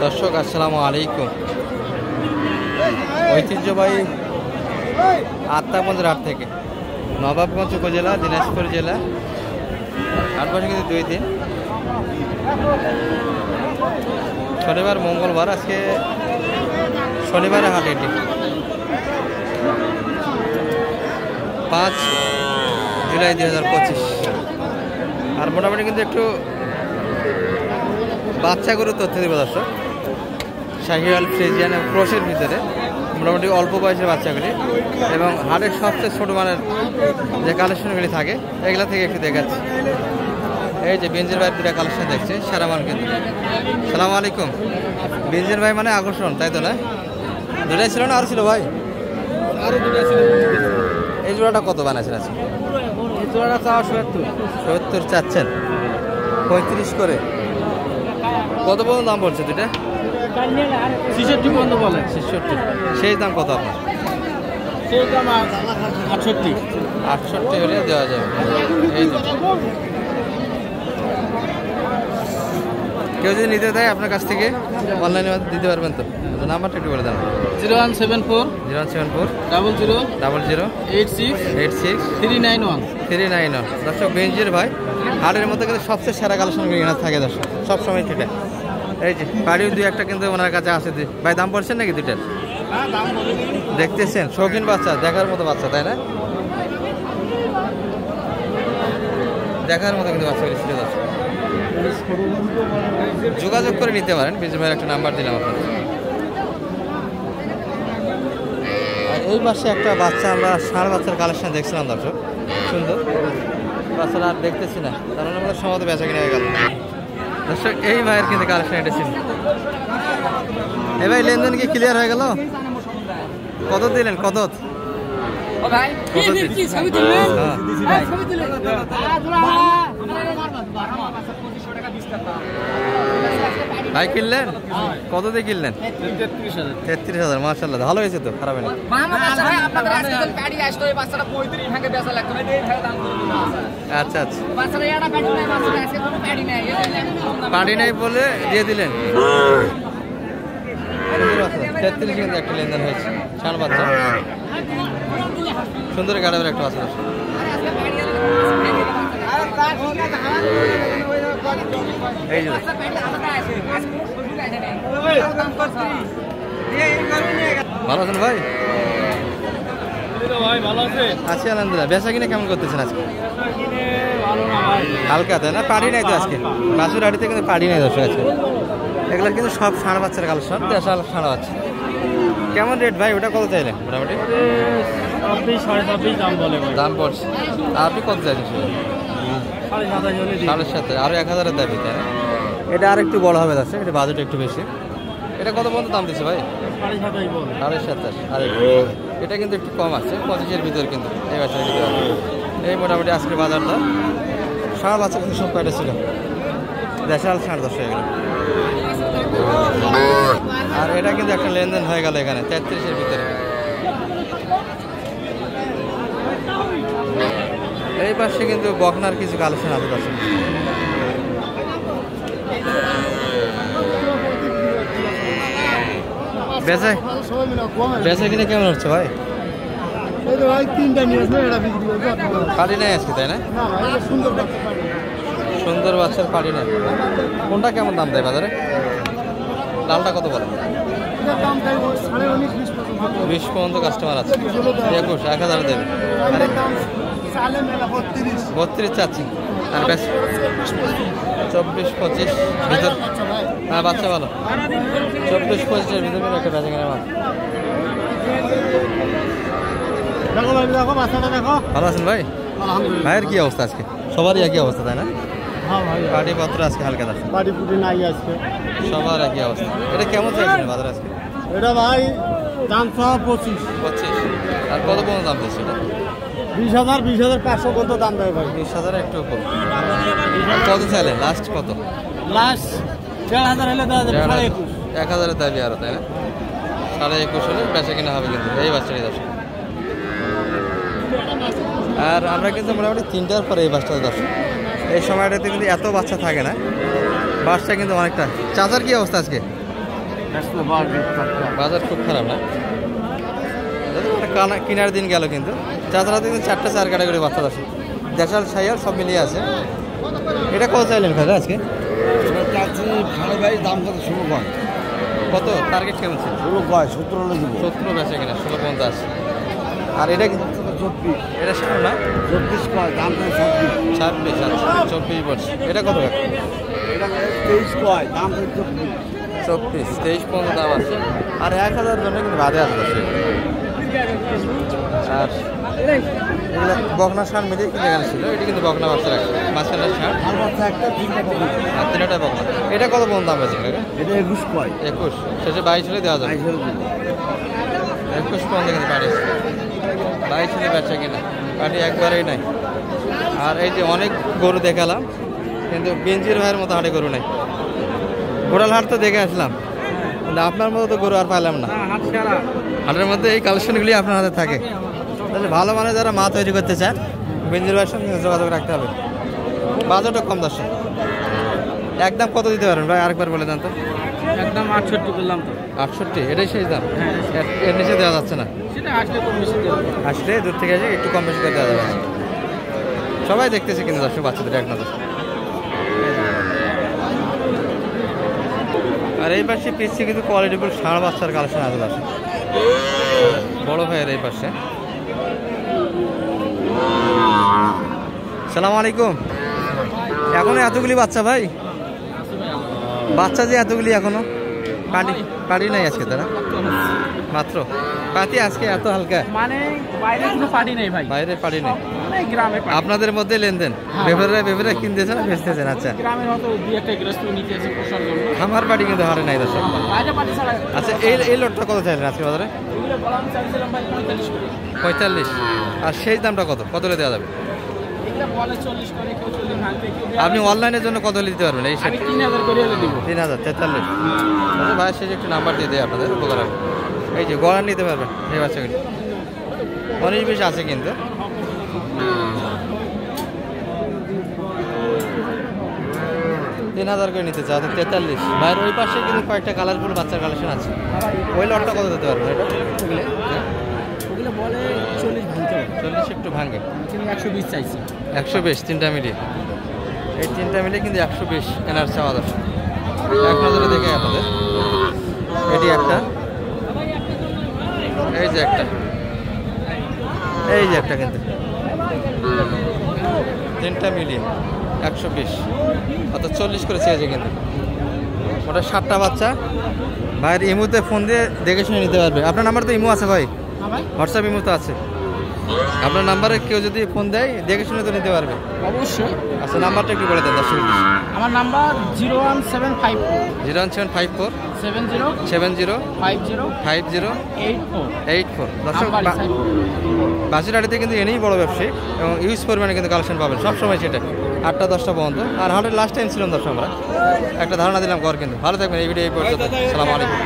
দর্শক আসসালামু আলাইকুম। ঐতিহ্যবাহী আত্মাগঞ্জ হাট থেকে নবাবগঞ্জ উপজেলা দিনাজপুর জেলা হাট বসে কিন্তু 2 দিন, শনিবার মঙ্গলবার। আজকে শনিবারে হাট, এটি 5 জুলাই 2025। আর মোটামুটি কিন্তু একটু বাচ্চা গরু তথ্য দেবো দর্শক। শাহিওয়াল, ফ্রিজিয়ান এবং ক্রসের ভিতরে মোটামুটি অল্প বয়সের বাচ্চাগুলি এবং হাটের সবচেয়ে ছোটো মানের যে কালেকশনগুলি থাকে এগুলো থেকে একটু দেখাচ্ছি। এই যে বেঞ্জের ভাই দুটা কালেকশন দেখছে, সারা মান কিন্তু। সালাম আলাইকুম। বেঞ্জের ভাই মানে আকর্ষণ, তাই তো না? দুটাই ছিল না আরও ছিল ভাই? আরও দুটা ছিল। এই জোড়াটা কত বানাইছেন আছে? এই জোড়াটা চাওয়া 70 চাচ্ছেন, 35 করে। কত পর্যন্ত দাম বলছে দুটা? 66 পর্যন্ত বলে। 66। সেই দাম কত আপনার? সেই দাম 68 হলে দেওয়া যাবে। এই কেউ যদি নিতে দেয় আপনার কাছ থেকে অনলাইনে দিতে পারবেন তো? নাম্বারটা একটু বলে দেন। 0174 00 86 391। দর্শক বেঞ্জির ভাই হাটের মধ্যে কিন্তু সবচেয়ে সেরা কালেকশন থাকে দর্শক, সবসময় সেটা। এই যে বাড়িও 2-1টা কিন্তু ওনার কাছে আছে ভাই। দাম বলছেন নাকি দুটার? দেখতেছেন শৌখিন বাচ্চা, দেখার মতো বাচ্চা, তাই না? দেখার মতো কিন্তু বাচ্চা ছিল দর্শক। যোগাযোগ করে নিতে পারেন। বেঞ্জির ভাইয়ের একটা নাম্বার দিলাম আপনাদের। আর এই পাশে একটা বাচ্চা, আমরা ষাঁড় বাচ্চার কালেকশন দেখছিলাম দর্শক, সুন্দর বাচ্চারা আর দেখতেছি না, কারণ আমাদের সমাজে বেচা কিনে হয়ে গেল দর্শক। এই ভাইয়ের কিন্তু কালেকশন এটা ছিল। এই ভাই লেনদেন কি ক্লিয়ার হয়ে গেল? কত দিলেন? কত ভাই কিনলেন? কত দিয়ে কিনলেন? 33,000। মাশাআল্লাহ, ভালো হয়েছে তো, খারাপ হয়নি। আচ্ছা আচ্ছা, পাড়ি নাই বলে দিয়ে দিলেন। 33 কিন্তু একটা লেনদেন হয়েছে। ষাঁড় বাচ্চা, সুন্দর গাড়াবের একটা বাচ্চা। এই যে ভালো আছেন ভাই? আছি আলহামদুলিল্লাহ। বেচা কিনে কেমন করতেছেন আজকে? হালকা, তাই না? পাড়ি নাই তো আজকে, বাসুর হাড়িতে কিন্তু পাড়ি নাই দর্শক আজকে। এগুলো কিন্তু সব ষাঁড় বাচ্চার কালেকশন, দেশাল ষাঁড় বাচ্চা। কেমন রেট ভাই? ওটা কত চাইলেন? মোটামুটি 26-27 দাম বলে। দাম পড়ছে। আপনি কত চাইছেন? 7.5। আরো 1000-এর দাবি, তাই না? এটা আর একটু বড় হবে দর্শক, এটা বাজেট একটু বেশি। এটা কত পর্যন্ত দাম দিচ্ছে ভাই? 7.5। আর এটা কিন্তু একটু কম আছে, 25-এর ভিতর কিন্তু এই বাচ্চার ভিতরে। এই মোটামুটি আজকের বাজারটা। ষাঁড় বাচ্চা কিন্তু সব কয়টা ছিল, দেশাল ষাঁড় দর্শক এগুলো। আর এটা কিন্তু একটা লেনদেন হয়ে গেল এখানে 33-এর ভিতরে। এই পাশে কিন্তু বকনার কিছু কালেকশন আছে দর্শক। বেচা কিনে কেমন হচ্ছে ভাই? পাড়ি নেই আজকে, তাই না? সুন্দর বাচ্চার পাড়ি নেই। কোনটা কেমন দাম দেয় বাজারে? লালটা কত বলে? 20 পর্যন্ত কাস্টমার আছে। 21, 1000 দেবে। 32 চাচ্ছি। আর বেশ 24-25 ভিতর। হ্যাঁ বাচ্চা ভালো। 24-25-এর ভিতরে একটা বেচা কেনা মাল। ভালো আছেন ভাই? ভাইয়ের কি অবস্থা আজকে? সবারই একই অবস্থা, তাই না? পাটি পত্র আজকে হালকা আছে, পাটি পুটি নাই আজকে, সবার একই অবস্থা। এটা কেমন চাইছেন বাজার আজকে? এটা ভাই দাম 25। আর কত পর্যন্ত দাম দিচ্ছে এটা? 20,000 20,500 কত দাম দেয় ভাই? 20,000 একটু উপর। কত চাইলেন? লাস্ট কত? লাস্ট 1,500 হলে দেওয়া যাবে। 1000-এর দাবি আরো, তাই না? 21,500 হলে বেচা কিনা হবে কিন্তু এই বাচ্চাটি দর্শক। আর আমরা কিন্তু মোটামুটি 3টার পরে এই বাচ্চাটা দর্শক। এই সময়টাতে কিন্তু এত বাচ্চা থাকে না, বাচ্চা কিন্তু অনেকটা। চাচার কি অবস্থা আজকে? বাজার খুব খারাপ না, কেনার দিন গেল কিন্তু চাচারা কিন্তু 4টা 4 ক্যাটাগরি বাচ্চা আছে, দেশাল সাইয়াল সব মিলিয়ে আছে। এটা কত চাইলেন ভাই আজকে? দাম কত? 16 কয়। কত টার্গেট কেমন ছিল? 16 কয়, 17 হলে দিব। 17 বেচে কিনা 16-50। আর এটা 24, এটা শুনো না 24 কয়, দাম তো 26। 26, আচ্ছা 24 বছর। এটা কত? এটা 23 কয়, দাম তো 24। 24, 23 পর্যন্ত দাম আছে। আর 1000 জন্য কিন্তু বাদে আসবে। আর এগুলো বকনা সার মিলিয়ে কিন্তু এখানে ছিল, এটি কিন্তু বকনা বাচ্চা রাখে, মাঝখানের সার আর বাচ্চা একটা 3টা পাবে। আর 3টা বকনা। এটা কত পর্যন্ত দাম আছে? এটা 21 কয়। 21, শেষে 22 হলে দেওয়া যাবে। 21 পর্যন্ত কিন্তু পাড়ি 22 হলে বেচা কিনা পাটি একবারেই নাই। আর এই যে অনেক গরু দেখালাম, কিন্তু বেঞ্জির ভাইয়ের মতো হাটে গরু নাই। ঘোড়াল হাট তো দেখে আসলাম, কিন্তু আপনার মতো তো গরু আর পাইলাম না। হাটের মধ্যে এই কালেকশনগুলি আপনার হাতে থাকে। তাহলে ভালো মানে যারা মা তৈরি করতে চান বেঞ্জির ভাইয়ের সঙ্গে যোগাযোগ রাখতে হবে। বাজারটা কম দর্শক। একদম কত দিতে পারেন ভাই? আরেকবার বলে দেন তো। একদম 68 বললাম তো। 68, এটাই শেষ দাম? এর নিচে দেওয়া যাচ্ছে না? সেটা আসলে কম বেশি দেব। আসলে দূর থেকে আসে একটু কম বেশি করে দেওয়া যাবে। সবাই দেখতেছে কিন্তু দর্শক, বাচ্চাদের এক নজর। আর এই পাশে পিছিয়ে কিন্তু কোয়ালিটিফুল ষাঁড় বাচ্চার কালেকশন আছে পাশে, বড় ভাইয়ের এই পাশে। সালাম আলাইকুম। এখনো এতগুলি বাচ্চা ভাই? বাচ্চা যে এতগুলি এখনো পাটি নাই আজকে তারা মাত্র? পাতি আজকে এত হালকা মানে বাইরে কোনো পার্টি নেই ভাই, বাইরে পাটি নেই, গ্রামে আপনাদের মধ্যে লেনদেন বেপারে কিনতেছেন আর বেচতেছেন? আচ্ছা, গ্রামের হয়তো দুই একটা গৃহস্থ নিতে এসে পোষার জন্য। আমার পাটি কিন্তু হারে নাই দর্শক। বাইরে পার্টি ছাড়া। আচ্ছা, এই লটটা কত চাইলেন আজকে বাজারে? এগুলো বললাম চাইছিলাম ভাই 45 করে। 45। আর সেই দামটা কত হলে দেওয়া যাবে? এগুলো বলে 40 করে, কেউ 40 ভাঙবে, কেউ। আপনি অনলাইনের জন্য কত হলে দিতে পারবেন? এই আমি 3000 করে হলে দিব। 3043। ভাই শেষে একটু নাম্বার দিয়ে দেয় আপনাদের, উপকার হবে। এই যে গড়া নিতে পারবেন এই বাচ্চাগুলি, 19-20 আছে কিন্তু। তিন 3000 করে নিতে চাই, 43। ভাইয়ের ওই পাশে কিন্তু কয়েকটা কালারফুল বাচ্চার কালেকশন আছে। ওই লটটা কত দিতে পারবেন? এটা ওগুলো বলে 40 ভাঙতে হবে। 40 একটু ভাঙে, কিন্তু 120 চাইছি। 120 তিনটা মিলিয়ে। এই তিনটা মিলিয়ে কিন্তু 120 কেনার চাওয়া দর্শক। এক নজরে দেখে আপনাদের এটি একটা, এই যে একটা, এই যে একটা, কিন্তু তিনটা মিলিয়ে 120 অর্থাৎ 40 করে চেয়েছে কিন্তু। ওটা 7টা বাচ্চা। ভাইয়ের ইমুতে ফোন দিয়ে দেখে শুনে নিতে পারবে। আপনার নাম্বার তো ইমো আছে ভাই? হোয়াটসঅ্যাপ ইমো তো আছে। আপনার নাম্বারে কেউ যদি ফোন দেয় দেখে শুনে তো নিতে পারবে অবশ্যই। আচ্ছা, নাম্বারটা একটু বলে দেন দর্শক। আমার নাম্বার 01754 01754 70 70 50 50 84 84। দর্শক, বাসিরহাটিতে কিন্তু এনেই বড় ব্যবসায়ী এবং ইউজ পরিমাণে কিন্তু কালেকশন পাবেন সবসময়, সেটা 8টা 10টা পর্যন্ত। আর হাটের লাস্ট টাইম ছিলাম দর্শক, আমরা একটা ধারণা দিলাম ঘর। কিন্তু ভালো থাকবেন, এই ভিডিও এই পর্যন্ত। আসসালামু আলাইকুম।